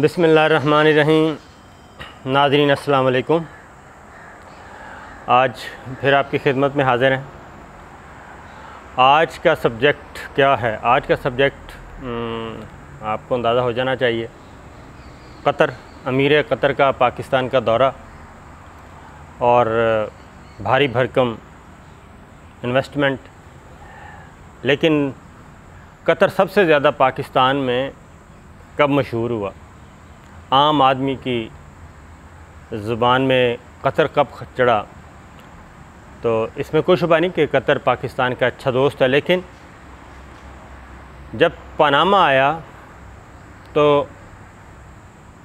बिस्मिल्लाहिर्रहमानिर्रहीम। नाज़रीन अस्सलाम वालेकुम। आज फिर आपकी खिदमत में हाज़िर हैं। आज का सब्जेक्ट क्या है? आज का सब्जेक्ट आपको अंदाज़ा हो जाना चाहिए। कतर, अमीर कतर का पाकिस्तान का दौरा और भारी भरकम इन्वेस्टमेंट। लेकिन कतर सबसे ज़्यादा पाकिस्तान में कब मशहूर हुआ? आम आदमी की ज़ुबान में कतर कब चढ़ा? तो इसमें कोई शुबा नहीं कि कतर पाकिस्तान का अच्छा दोस्त है। लेकिन जब पनामा आया तो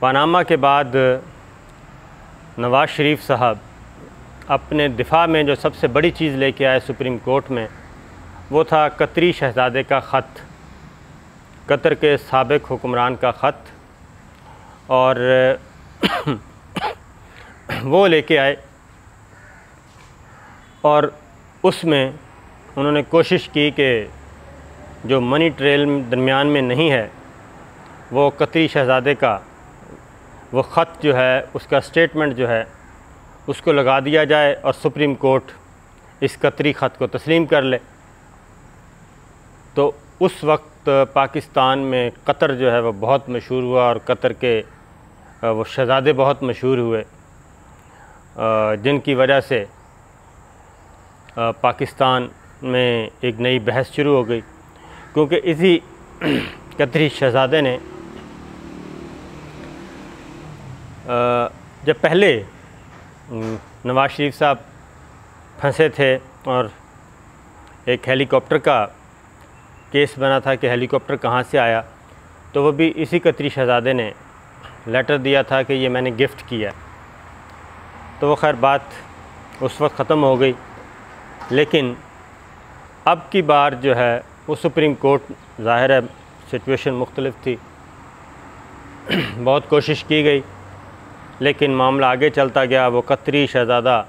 पनामा के बाद नवाज़ शरीफ साहब अपने दिफा में जो सबसे बड़ी चीज़ लेके आए सुप्रीम कोर्ट में, वो था कतरी शहज़ादे का ख़त, कतर के साबिक़ हुक्मरान का ख़त। और वो लेके आए और उसमें उन्होंने कोशिश की कि जो मनी ट्रेल दरमियान में नहीं है, वो कतरी शहज़ादे का वो ख़त जो है, उसका स्टेटमेंट जो है, उसको लगा दिया जाए और सुप्रीम कोर्ट इस कतरी ख़त को तस्लीम कर ले। तो उस वक्त पाकिस्तान में कतर जो है वो बहुत मशहूर हुआ और कतर के वो शहज़ादे बहुत मशहूर हुए, जिनकी वजह से पाकिस्तान में एक नई बहस शुरू हो गई। क्योंकि इसी कतरी शहज़ादे ने जब पहले नवाज़ शरीफ साहब फंसे थे और एक हेलीकॉप्टर का केस बना था कि हेलीकॉप्टर कहाँ से आया, तो वो भी इसी कतरी शहज़ादे ने लेटर दिया था कि ये मैंने गिफ्ट किया। तो वो खैर बात उस वक्त ख़त्म हो गई। लेकिन अब की बार जो है वो सुप्रीम कोर्ट, ज़ाहिर है सिचुएशन मुख्तलिफ थी, बहुत कोशिश की गई, लेकिन मामला आगे चलता गया। वो कतरी शहज़ादा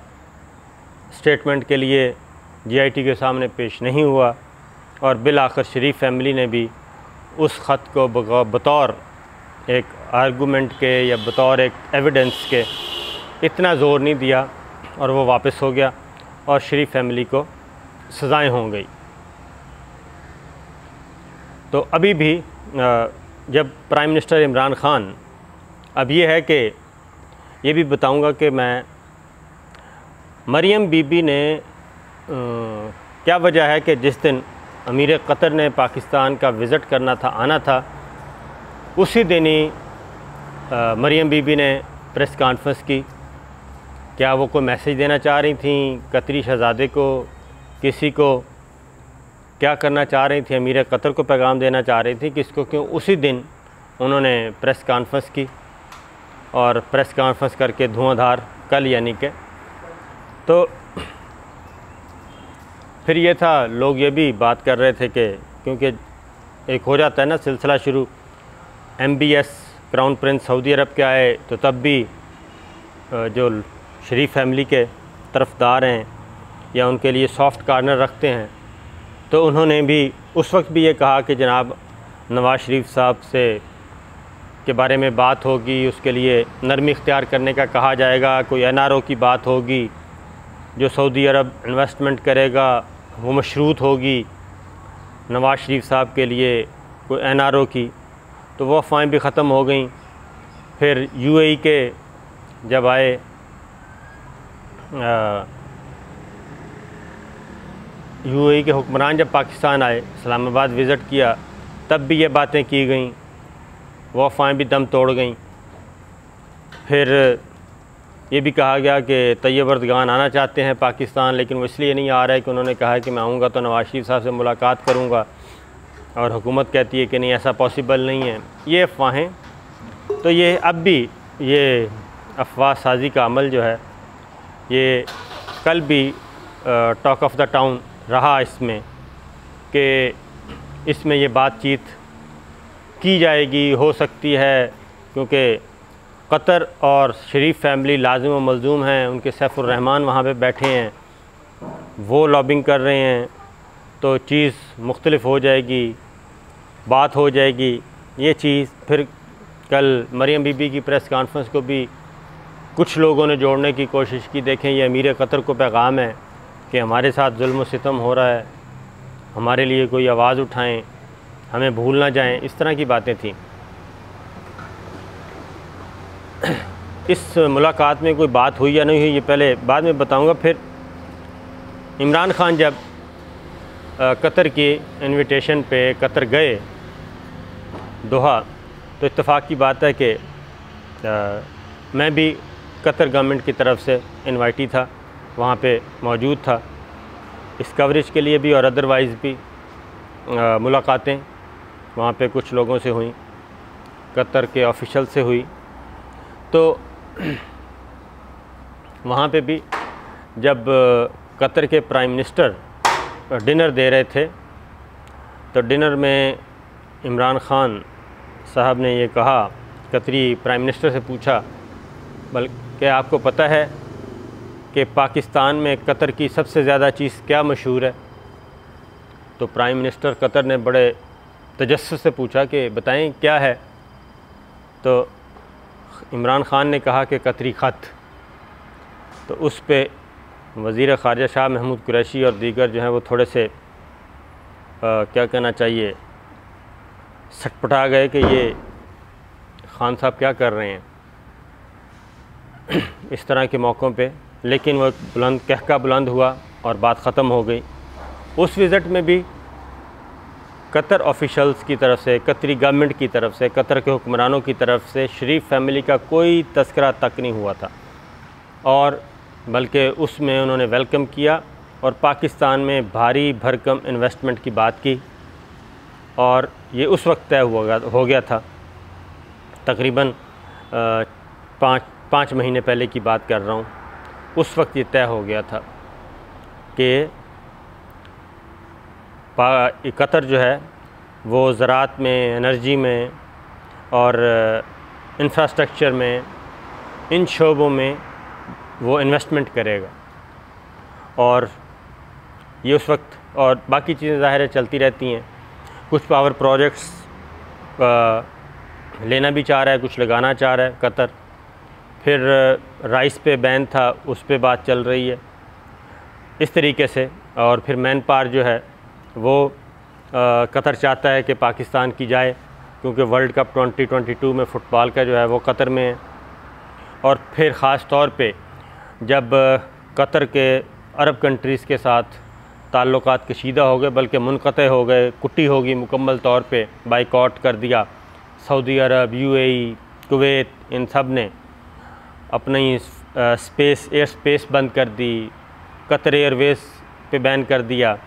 स्टेटमेंट के लिए GIT के सामने पेश नहीं हुआ और बिल आखिर शरीफ फैमिली ने भी उस ख़त को बतौर एक आर्गूमेंट के या बतौर एक एविडेंस के इतना ज़ोर नहीं दिया और वो वापस हो गया और शरीफ फैमिली को सज़ाएं हो गई। तो अभी भी जब प्राइम मिनिस्टर इमरान ख़ान, अब ये है कि ये भी बताऊंगा कि मैं मरियम बीबी ने क्या वजह है कि जिस दिन अमीर कतर ने पाकिस्तान का विज़िट करना था, आना था, उसी दिन ही मरियम बीबी ने प्रेस कॉन्फ्रेंस की। क्या वो कोई मैसेज देना चाह रही थी कतरी शहज़ादे को, किसी को क्या करना चाह रही थी, अमीर कतर को पैगाम देना चाह रही थी किसको? क्यों उसी दिन उन्होंने प्रेस कॉन्फ्रेंस की और प्रेस कॉन्फ्रेंस करके धुआंधार, कल यानी कि, तो फिर ये था, लोग ये भी बात कर रहे थे कि क्योंकि एक हो जाता है ना सिलसिला शुरू, MBS क्राउन प्रिंस सऊदी अरब के आए तो तब भी जो शरीफ फैमिली के तरफदार हैं या उनके लिए सॉफ्ट कार्नर रखते हैं, तो उन्होंने भी उस वक्त भी ये कहा कि जनाब नवाज़ शरीफ साहब से के बारे में बात होगी, उसके लिए नरमी इख्तियार करने का कहा जाएगा, कोई NRO की बात होगी, जो सऊदी अरब इन्वेस्टमेंट करेगा वो मशरूत होगी नवाज़ शरीफ साहब के लिए कोई NRO की। तो वो अफ़वाहें भी ख़त्म हो गई। फिर UAE के जब आए, UAE के हुक्मरान जब पाकिस्तान आए, इस्लामाबाद विज़िट किया, तब भी ये बातें की गईं, वो अफ़वाहें भी दम तोड़ गईं। फिर ये भी कहा गया कि तैयब अर्दगान आना चाहते हैं पाकिस्तान, लेकिन वो इसलिए नहीं आ रहा है कि उन्होंने कहा है कि मैं आऊँगा तो नवाज़ शरीफ साहब से मुलाकात करूँगा, और हुकूमत कहती है कि नहीं, ऐसा पॉसिबल नहीं है। ये अफ़वाहें, तो ये अब भी ये अफवाह साजी का अमल जो है, ये कल भी टॉक ऑफ द टाउन रहा इसमें, कि इसमें ये बातचीत की जाएगी, हो सकती है, क्योंकि कतर और शरीफ फैमिली लाजिम व मलजूम हैं, उनके सैफुर रहमान वहाँ पे बैठे हैं, वो लॉबिंग कर रहे हैं, तो चीज़ मुख्तलिफ हो जाएगी, बात हो जाएगी। ये चीज़ फिर कल मरियम बीबी की प्रेस कॉन्फ्रेंस को भी कुछ लोगों ने जोड़ने की कोशिश की। देखें, ये अमीर कतर को पैगाम है कि हमारे साथ जुल्म सितम हो रहा है, हमारे लिए कोई आवाज़ उठाएं, हमें भूल ना जाएं, इस तरह की बातें थी। इस मुलाकात में कोई बात हुई या नहीं हुई ये पहले बाद में बताऊंगा। फिर इमरान खान जब कतर की इनविटेशन पे कतर गए दोहा, तो इत्तेफाक की बात है कि मैं भी कतर गवर्नमेंट की तरफ से इनवाइटी था, वहाँ पे मौजूद था इस कवरेज के लिए भी, और अदरवाइज़ भी मुलाकातें वहाँ पे कुछ लोगों से हुई, कतर के ऑफिशियल से हुई। तो वहाँ पे भी जब कतर के प्राइम मिनिस्टर डिनर दे रहे थे, तो डिनर में इमरान खान साहब ने ये कहा, कतरी प्राइम मिनिस्टर से पूछा, बल्कि आपको पता है कि पाकिस्तान में कतर की सबसे ज़्यादा चीज़ क्या मशहूर है? तो प्राइम मिनिस्टर कतर ने बड़े तजस्सुस से पूछा कि बताएं क्या है? तो इमरान खान ने कहा कि कतरी ख़त। तो उस पे वज़ीर ख़ारिजा शाह महमूद कुरैशी और दीगर जो हैं वो थोड़े से क्या कहना चाहिए, सटपटा गए कि ये खान साहब क्या कर रहे हैं इस तरह के मौक़ों पे। लेकिन वो कहका बुलंद हुआ और बात ख़त्म हो गई। उस विज़िट में भी कतर ऑफिशल्स की तरफ से, कतरी गवर्नमेंट की तरफ से, कतर के हुक्मरानों की तरफ से शरीफ फैमिली का कोई तस्करा तक नहीं हुआ था, और बल्कि उसमें उन्होंने वेलकम किया और पाकिस्तान में भारी भरकम इन्वेस्टमेंट की बात की। और ये उस वक्त तय हो गया था, तकरीबन 5 महीने पहले की बात कर रहा हूँ। उस वक्त ये तय हो गया था कि कतर जो है वो ज़राअत में, एनर्जी में और इंफ्रास्ट्रक्चर में, इन शोबों में वो इन्वेस्टमेंट करेगा। और ये उस वक्त, और बाकी चीज़ें ज़ाहिर है चलती रहती हैं। कुछ पावर प्रोजेक्ट्स लेना भी चाह रहा है, कुछ लगाना चाह रहा है कतर। फिर राइस पे बैन था, उस पे बात चल रही है इस तरीके से। और फिर मैन पावर जो है वो कतर चाहता है कि पाकिस्तान की जाए, क्योंकि वर्ल्ड कप 2022 में फ़ुटबॉल का जो है वो कतर में है। और फिर ख़ास तौर पे जब कतर के अरब कंट्रीज़ के साथ ताल्लुकात कशीदा हो गए, बल्कि मुनक़ते हो गए, कुट्टी होगी मुकम्मल तौर पे, बाइकआउट कर दिया सऊदी अरब, यूएई, कुवैत, इन सब ने अपनी एयर स्पेस बंद कर दी, कतर एयरवेज़ पे बैन कर दिया।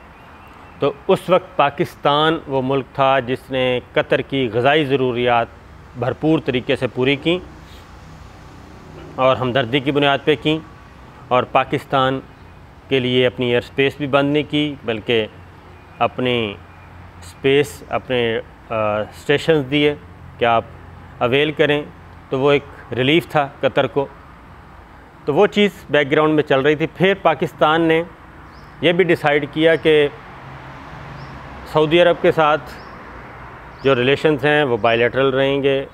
तो उस वक्त पाकिस्तान वो मुल्क था जिसने कतर की ग़िज़ाई ज़रूरियात भरपूर तरीके से पूरी की और हमदर्दी की बुनियाद पे की, और पाकिस्तान के लिए अपनी एयर स्पेस भी बंद नहीं की, बल्कि अपनी स्पेस, अपने स्टेशंस दिए कि आप अवेल करें। तो वो एक रिलीफ़ था कतर को। तो वो चीज़ बैकग्राउंड में चल रही थी। फिर पाकिस्तान ने यह भी डिसाइड किया कि सऊदी अरब के साथ जो रिलेशंस हैं वो बायलैटरल रहेंगे,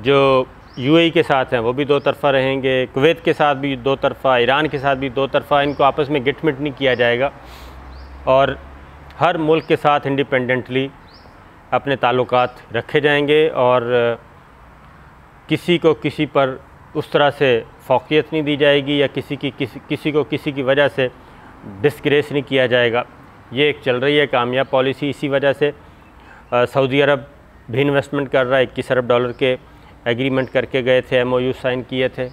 जो यूएई के साथ हैं वो भी दो तरफ़ा रहेंगे, कुवैत के साथ भी दो तरफ़ा, ईरान के साथ भी दो तरफ़ा, इनको आपस में गिटमिट नहीं किया जाएगा। और हर मुल्क के साथ इंडिपेंडेंटली अपने ताल्लुकात रखे जाएंगे, और किसी को किसी पर उस तरह से फ़ौक़ियत नहीं दी जाएगी, या किसी को किसी की वजह से डिस्ग्रेस नहीं किया जाएगा। ये एक चल रही है कामयाब पॉलिसी। इसी वजह से सऊदी अरब भी इन्वेस्टमेंट कर रहा है। 21 अरब डॉलर के एग्रीमेंट करके गए थे, MOU साइन किए थे,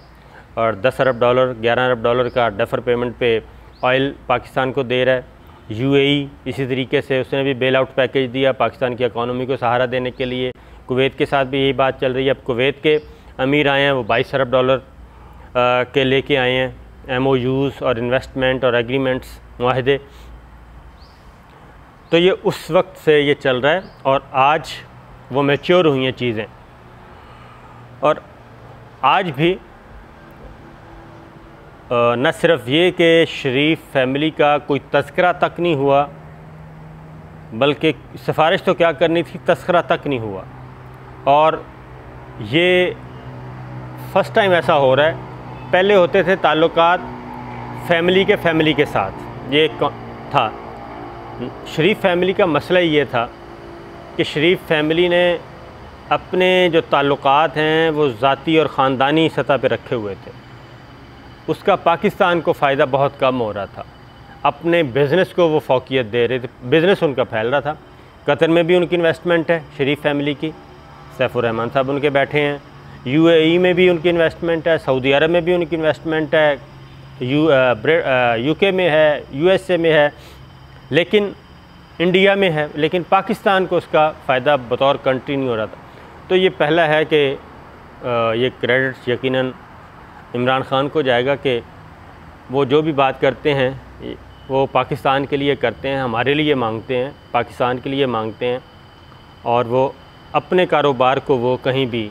और 10 अरब डॉलर, 11 अरब डॉलर का डेफर पेमेंट पे ऑयल पाकिस्तान को दे रहा है। यूएई इसी तरीके से उसने भी बेल आउट पैकेज दिया पाकिस्तान की इकॉनमी को सहारा देने के लिए। कुवैत के साथ भी यही बात चल रही है। अब कुवैत के अमीर आए हैं, वो 22 अरब डॉलर के लेके आए हैं MOUs और इन्वेस्टमेंट और एग्रीमेंट्स, मुआहदे। तो ये उस वक्त से ये चल रहा है, और आज वो मैच्योर हुई हैं चीज़ें। और आज भी न सिर्फ ये कि शरीफ फैमिली का कोई तज़किरा तक नहीं हुआ, बल्कि सिफारिश तो क्या करनी थी, तज़किरा तक नहीं हुआ। और ये फ़र्स्ट टाइम ऐसा हो रहा है। पहले होते थे ताल्लुकात फैमिली के साथ, ये था। शरीफ फैमिली का मसला ये था कि शरीफ फैमिली ने अपने जो ताल्लुकात हैं वो ज़ाती और ख़ानदानी सतह पे रखे हुए थे। उसका पाकिस्तान को फ़ायदा बहुत कम हो रहा था। अपने बिज़नेस को वो फ़ौक़ियत दे रहे थे, बिज़नेस उनका फैल रहा था। कतर में भी उनकी इन्वेस्टमेंट है शरीफ फैमिली की, सैफुर रहमान साहब उनके बैठे हैं। यूएई में भी उनकी इन्वेस्टमेंट है, सऊदी अरब में भी उनकी इन्वेस्टमेंट है, यूके में है, यूएसए में है, लेकिन इंडिया में है, लेकिन पाकिस्तान को उसका फ़ायदा बतौर कंट्री नहीं हो रहा था। तो ये पहला है कि ये क्रेडिट यकीनन इमरान ख़ान को जाएगा कि वो जो भी बात करते हैं वो पाकिस्तान के लिए करते हैं, हमारे लिए मांगते हैं, पाकिस्तान के लिए मांगते हैं, और वो अपने कारोबार को वो कहीं भी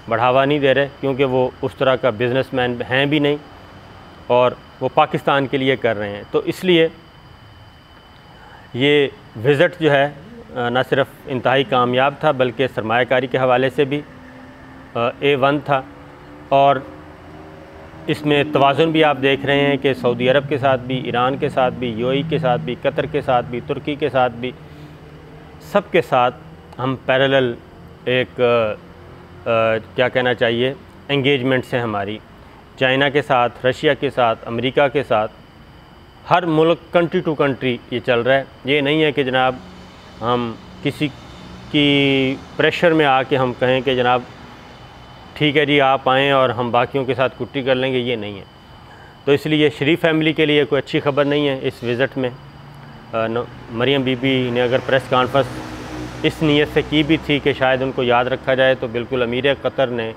बढ़ावा नहीं दे रहे, क्योंकि वो उस तरह का बिज़नेसमैन हैं भी नहीं और वो पाकिस्तान के लिए कर रहे हैं। तो इसलिए ये विज़िट जो है न सिर्फ इंतहाई कामयाब था बल्कि सरमायाकारी के हवाले से भी A1 था। और इसमें तवाज़ुन भी आप देख रहे हैं कि सऊदी अरब के साथ भी, ईरान के साथ भी, यूएई के साथ भी, कतर के साथ भी, तुर्की के साथ भी, सब के साथ हम पैरेलल एक क्या कहना चाहिए एंगेजमेंट्स हैं हमारी। चाइना के साथ, रशिया के साथ, अमेरिका के साथ, हर मुल्क कंट्री टू कंट्री ये चल रहा है। ये नहीं है कि जनाब हम किसी की प्रेशर में आके हम कहें कि जनाब ठीक है जी आप आएँ और हम बाकियों के साथ कुट्टी कर लेंगे, ये नहीं है। तो इसलिए शरीफ फैमिली के लिए कोई अच्छी खबर नहीं है इस विज़िट में। मरियम बीबी ने अगर प्रेस कॉन्फ्रेंस इस नीयत से की भी थी कि शायद उनको याद रखा जाए, तो बिल्कुल अमीर कतर ने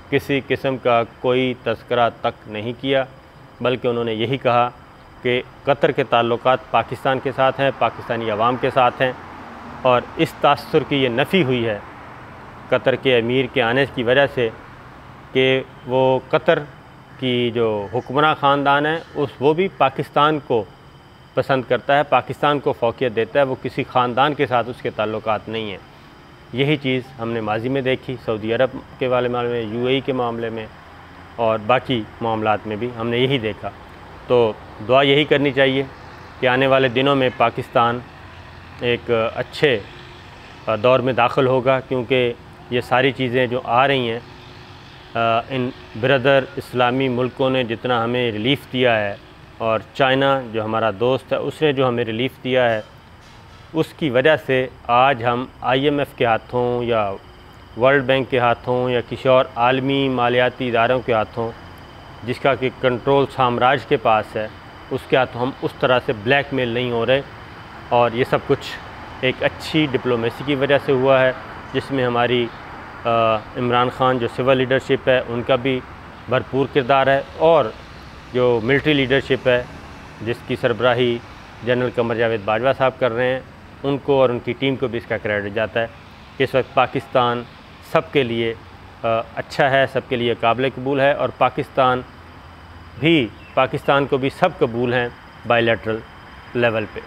किसी किस्म का कोई तज़किरा तक नहीं किया, बल्कि उन्होंने यही कहा कि कतर के ताल्लुकात पाकिस्तान के साथ हैं, पाकिस्तानी अवाम के साथ हैं, और इस तासुर की ये नफ़ी हुई है कतर के अमीर के आने की वजह से कि वो कतर की जो हुक्मरान ख़ानदान है वो भी पाकिस्तान को पसंद करता है, पाकिस्तान को फ़ौक़ियत देता है, वो किसी ख़ानदान के साथ उसके ताल्लुकात नहीं हैं। यही चीज़ हमने माजी में देखी, सऊदी अरब के वाले मामले में, यूएई के मामले में, और बाकी मामलात में भी हमने यही देखा। तो दुआ यही करनी चाहिए कि आने वाले दिनों में पाकिस्तान एक अच्छे दौर में दाखिल होगा, क्योंकि ये सारी चीज़ें जो आ रही हैं, इन ब्रदर इस्लामी मुल्कों ने जितना हमें रिलीफ़ दिया है, और चाइना जो हमारा दोस्त है उसने जो हमें रिलीफ़ दिया है, उसकी वजह से आज हम IMF के हाथों या वर्ल्ड बैंक के हाथों या किसी और आलमी मालियाती इदारों के हाथों, जिसका कि कंट्रोल साम्राज्य के पास है, उसके हाथों हम उस तरह से ब्लैकमेल नहीं हो रहे। और ये सब कुछ एक अच्छी डिप्लोमेसी की वजह से हुआ है, जिसमें हमारी इमरान ख़ान जो सिविल लीडरशिप है उनका भी भरपूर किरदार है, और जो मिलिट्री लीडरशिप है जिसकी सरबराही जनरल कमर जावेद बाजवा साहब कर रहे हैं, उनको और उनकी टीम को भी इसका क्रेडिट जाता है कि इस वक्त पाकिस्तान सबके लिए अच्छा है, सबके लिए काबिल कबूल है, और पाकिस्तान को भी सब कबूल हैं बायलैटरल लेवल पे।